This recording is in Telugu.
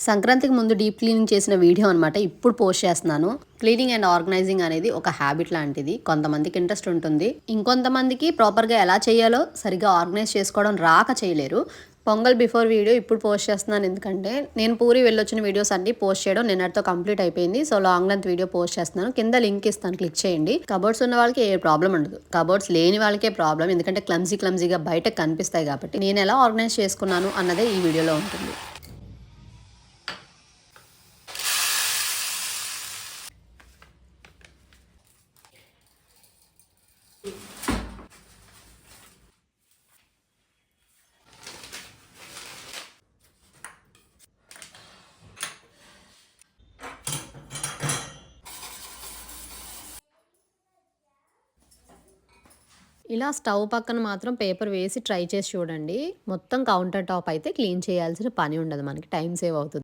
సంక్రాంతికి ముందు డీప్ క్లీనింగ్ చేసిన వీడియో అనమాట ఇప్పుడు పోస్ట్ చేస్తున్నాను. క్లీనింగ్ అండ్ ఆర్గనైజింగ్ అనేది ఒక హ్యాబిట్ లాంటిది. కొంతమందికి ఇంట్రెస్ట్ ఉంటుంది, ఇంకొంతమందికి ప్రాపర్గా ఎలా చేయాలో సరిగ్గా ఆర్గనైజ్ చేసుకోవడం రాక చేయలేరు. పొంగల్ బిఫోర్ వీడియో ఇప్పుడు పోస్ట్ చేస్తున్నాను, ఎందుకంటే నేను పూరి వెళ్ళొచ్చిన వీడియోస్ అన్ని పోస్ట్ చేయడం నిన్నటితో కంప్లీట్ అయిపోయింది. So long length video post చేస్తున్నాను, కింద లింక్ ఇస్తాను, క్లిక్ చేయండి. కబోర్డ్స్ ఉన్న వాళ్ళకి ఏ ప్రాబ్లం ఉండదు, కబోర్డ్స్ లేని వాళ్ళకే ప్రాబ్లం, ఎందుకంటే క్లమ్జీగా బయటకు కనిపిస్తాయి కాబట్టి. నేను ఎలా ఆర్గనైజ్ చేసుకున్నాను అన్నదే ఈ వీడియోలో ఉంటుంది. ఇలా స్టవ్ పక్కన మాత్రం పేపర్ వేసి ట్రై చేసి చూడండి. మొత్తం కౌంటర్ టాప్ అయితే క్లీన్ చేయాల్సిన పని ఉండదు, మనకి టైం సేవ్ అవుతుంది.